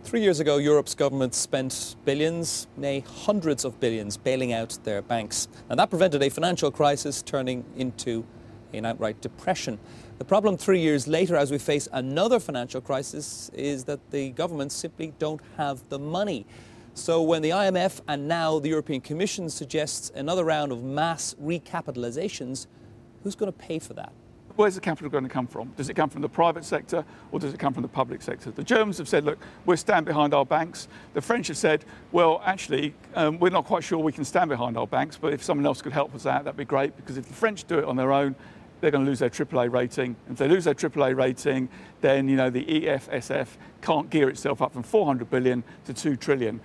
3 years ago, Europe's governments spent billions, nay hundreds of billions, bailing out their banks. And that prevented a financial crisis turning into an outright depression. The problem 3 years later, as we face another financial crisis, is that the governments simply don't have the money. So when the IMF and now the European Commission suggests another round of mass recapitalisations, who's going to pay for that? Where's the capital going to come from? Does it come from the private sector or does it come from the public sector? The Germans have said, look, we'll stand behind our banks. The French have said, well, actually, we're not quite sure we can stand behind our banks, but if someone else could help us out, that'd be great, because if the French do it on their own, they're going to lose their AAA rating. If they lose their AAA rating, then, you know, the EFSF can't gear itself up from 400 billion to 2 trillion.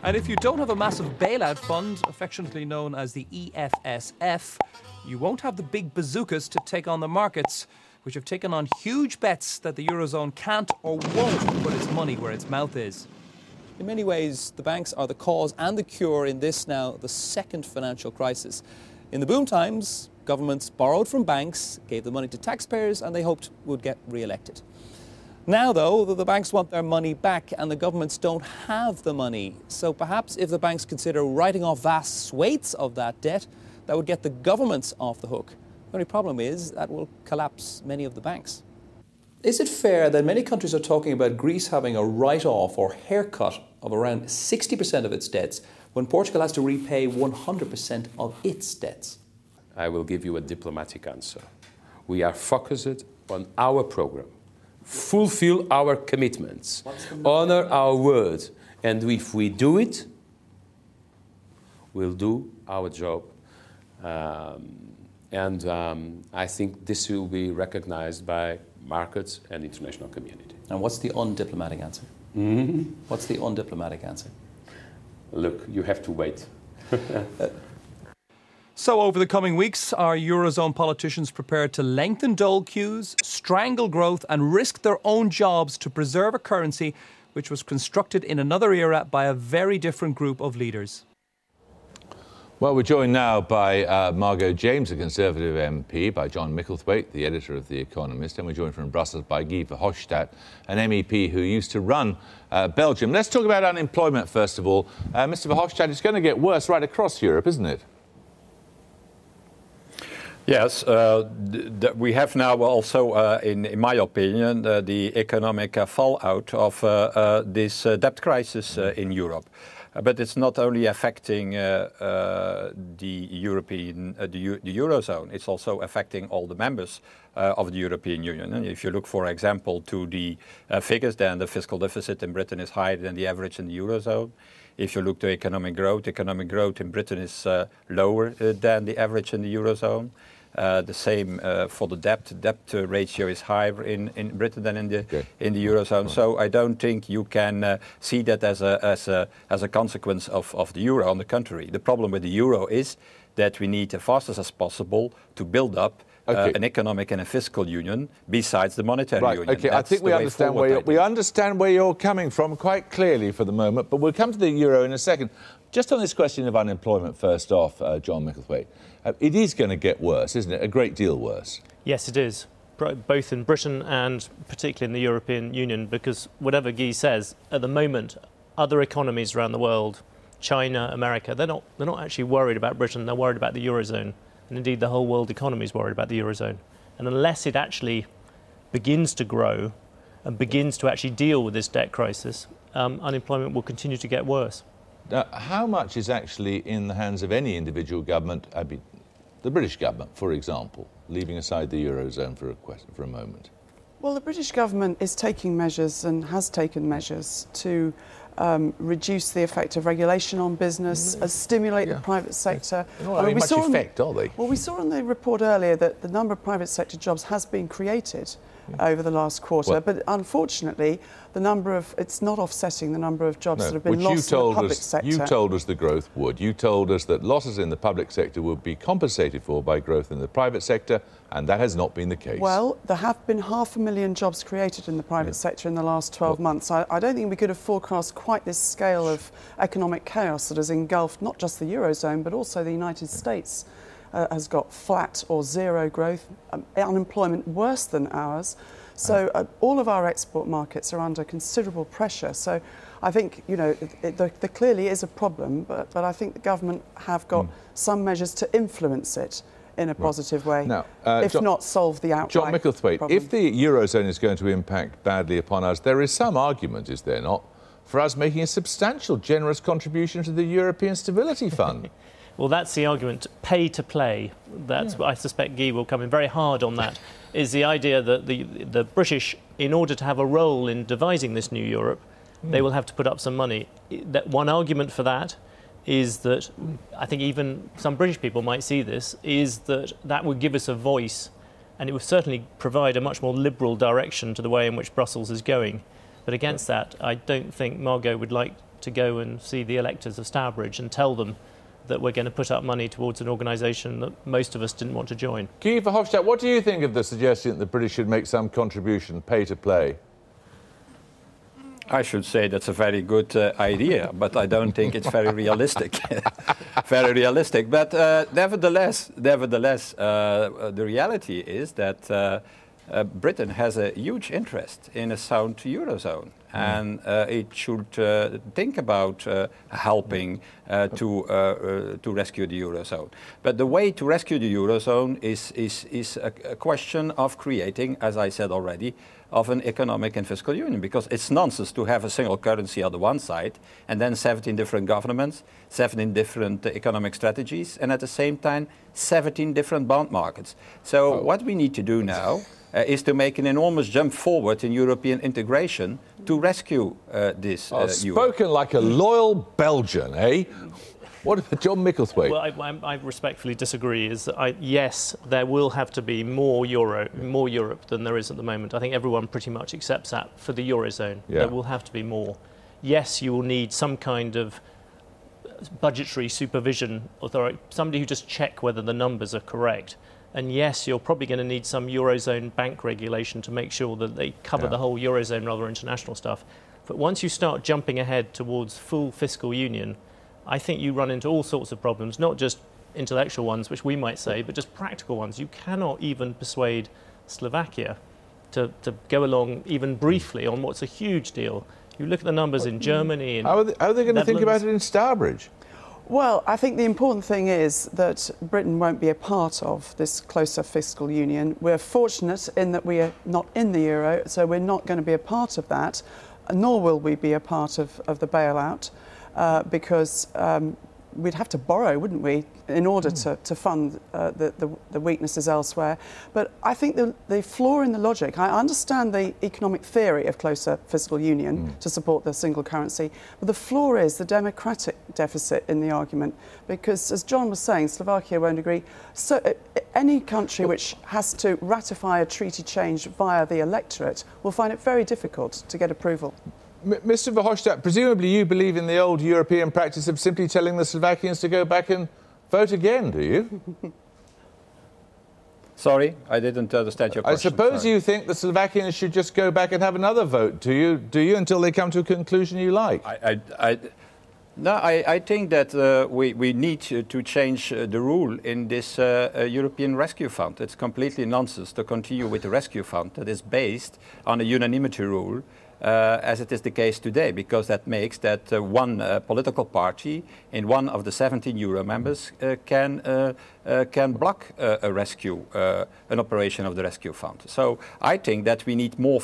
And if you don't have a massive bailout fund, affectionately known as the EFSF, you won't have the big bazookas to take on the markets, which have taken on huge bets that the Eurozone can't or won't put its money where its mouth is. In many ways, the banks are the cause and the cure in this now, the second financial crisis. In the boom times, governments borrowed from banks, gave the money to taxpayers, and they hoped would get re-elected. Now, though, the banks want their money back and the governments don't have the money. So perhaps if the banks consider writing off vast swathes of that debt, that would get the governments off the hook. The only problem is that will collapse many of the banks. Is it fair that many countries are talking about Greece having a write-off or haircut of around 60% of its debts when Portugal has to repay 100% of its debts? I will give you a diplomatic answer. We are focused on our program. Fulfill our commitments, honor our word, and if we do it, we'll do our job. I think this will be recognized by markets and international community. And what's the undiplomatic answer? What's the undiplomatic answer? Look, you have to wait. So over the coming weeks, are Eurozone politicians prepared to lengthen dole queues, strangle growth and risk their own jobs to preserve a currency which was constructed in another era by a very different group of leaders? Well, we're joined now by Margot James, a Conservative MP, by John Micklethwait, the editor of The Economist, and we're joined from Brussels by Guy Verhofstadt, an MEP who used to run Belgium. Let's talk about unemployment, first of all. Mr Verhofstadt, it's going to get worse right across Europe, isn't it? Yes, we have now also, in my opinion, the economic fallout of this debt crisis in Europe. But it's not only affecting the Eurozone, it's also affecting all the members of the European Union. And if you look, for example, to the figures, then the fiscal deficit in Britain is higher than the average in the Eurozone. If you look to economic growth in Britain is lower than the average in the Eurozone. The same for the debt. The debt ratio is higher in Britain than in the Eurozone. So I don't think you can see that as a consequence of the euro. On the contrary, the problem with the euro is that we need as fast as possible to build up an economic and a fiscal union besides the monetary union. Okay, I think we understand where you're coming from quite clearly for the moment, but we'll come to the euro in a second. Just on this question of unemployment, first off, John Micklethwait, it is going to get worse, isn't it? A great deal worse. Yes, it is, both in Britain and particularly in the European Union, because whatever Guy says, at the moment, other economies around the world, China, America, they're not actually worried about Britain, they're worried about the Eurozone. And indeed, the whole world economy is worried about the Eurozone. And unless it actually begins to grow and begins to actually deal with this debt crisis, unemployment will continue to get worse. Now, how much is actually in the hands of any individual government, the British government, for example, leaving aside the Eurozone for a moment? Well, the British government is taking measures and has taken measures to reduce the effect of regulation on business, stimulate the private sector. They're not having much effect, are they? Well, we saw in the report earlier that the number of private sector jobs has been created over the last quarter, but unfortunately, it's not offsetting the number of jobs that have been lost in the public sector. You told us the growth would. You told us that losses in the public sector would be compensated for by growth in the private sector, and that has not been the case. Well, there have been 500,000 jobs created in the private sector in the last 12 months. I don't think we could have forecast quite this scale of economic chaos that has engulfed not just the Eurozone, but also the United States. Has got flat or zero growth, unemployment worse than ours. So all of our export markets are under considerable pressure. So I think, you know, there clearly is a problem, but I think the government have got some measures to influence it in a positive way, now, if not solve the outright John Micklethwait, problem. if the Eurozone is going to impact badly upon us, there is some argument, is there not, for us making a substantial, generous contribution to the European Stability Fund? Well, that's the argument, pay to play. That's what I suspect Guy will come in very hard on that, is the idea that the British, in order to have a role in devising this new Europe, they will have to put up some money. That one argument for that is that, I think even some British people might see this, is that that would give us a voice, and it would certainly provide a much more liberal direction to the way in which Brussels is going. But against that, I don't think Margot would like to go and see the electors of Stourbridge and tell them that we're going to put up money towards an organisation that most of us didn't want to join. Guy Verhofstadt, what do you think of the suggestion that the British should make some contribution, pay to play? I should say that's a very good idea, but I don't think it's very realistic. Very realistic. But nevertheless, the reality is that Britain has a huge interest in a sound Eurozone. And it should think about helping to rescue the Eurozone. But the way to rescue the Eurozone is a question of creating, as I said already, of an economic and fiscal union, because it's nonsense to have a single currency on the one side and then 17 different governments, 17 different economic strategies, and at the same time 17 different bond markets. So what we need to do now is to make an enormous jump forward in European integration to rescue this Spoken like a loyal Belgian, eh? What about John Micklethwait? Well, I respectfully disagree. Yes, there will have to be more Europe than there is at the moment. I think everyone pretty much accepts that for the Eurozone. Yeah. There will have to be more. Yes, you will need some kind of budgetary supervision authority, somebody who just check whether the numbers are correct. And yes, you're probably going to need some Eurozone bank regulation to make sure that they cover the whole Eurozone rather than international stuff. But once you start jumping ahead towards full fiscal union, I think you run into all sorts of problems, not just intellectual ones, which we might say, but just practical ones. You cannot even persuade Slovakia to go along even briefly on what's a huge deal. You look at the numbers in Germany and How are they going to think about it in Stourbridge? Well, I think the important thing is that Britain won't be a part of this closer fiscal union. We're fortunate in that we are not in the euro, so we're not going to be a part of that, nor will we be a part of the bailout, because we'd have to borrow, wouldn't we, in order to fund the weaknesses elsewhere. But I think the flaw in the logic, I understand the economic theory of closer fiscal union to support the single currency, but the flaw is the democratic deficit in the argument, because as John was saying, Slovakia won't agree. So any country which has to ratify a treaty change via the electorate will find it very difficult to get approval. Mr. Verhofstadt, presumably you believe in the old European practice of simply telling the Slovakians to go back and vote again, do you? Sorry, I didn't understand your question. I suppose you think the Slovakians should just go back and have another vote, do you, until they come to a conclusion you like? No, I think that we need to change the rule in this European Rescue Fund. It's completely nonsense to continue with the Rescue Fund that is based on a unanimity rule, as it is the case today, because that makes that one political party in one of the 17 euro members can block a rescue, an operation of the rescue fund. So I think that we need more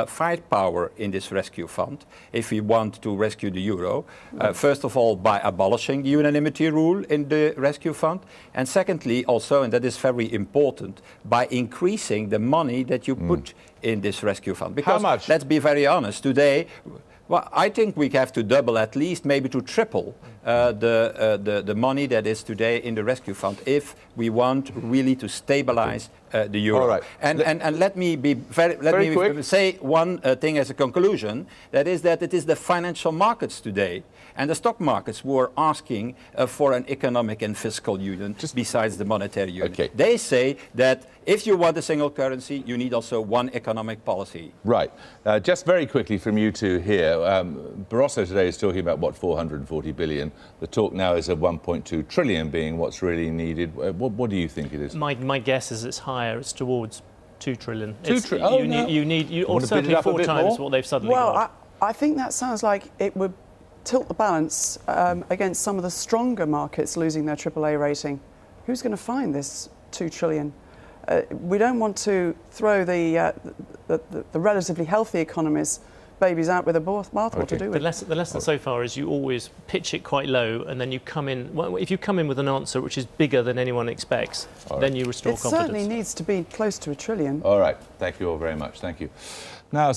firepower in this rescue fund if we want to rescue the euro. First of all, by abolishing the unanimity rule in the rescue fund, and secondly, also, and that is very important, by increasing the money that you put in this rescue fund. Because how much? Let's be very honest. Today, well, I think we have to double, at least maybe to triple the money that is today in the rescue fund if we want really to stabilize the euro. All right. And let me be say one thing as a conclusion. That is that it is the financial markets today and the stock markets who are asking for an economic and fiscal union besides the monetary union. Okay. They say that if you want a single currency, you need also one economic policy. Right. Just very quickly from you two here, Barroso today is talking about, what, 440 billion. The talk now is of 1.2 trillion being what's really needed. What do you think it is? My guess is it's higher. It's towards 2 trillion. You need or want to bid it certainly up a 4 bit times more? what they've suddenly got. Well, I think that sounds like it would tilt the balance against some of the stronger markets losing their AAA rating. Who's going to find this 2 trillion? We don't want to throw the relatively healthy economies babies out with a bathwater, do we? The lesson so far is you always pitch it quite low, and then you come in. Well, if you come in with an answer which is bigger than anyone expects, then you restore confidence. It certainly needs to be close to $1 trillion. All right. Thank you all very much. Thank you. Now.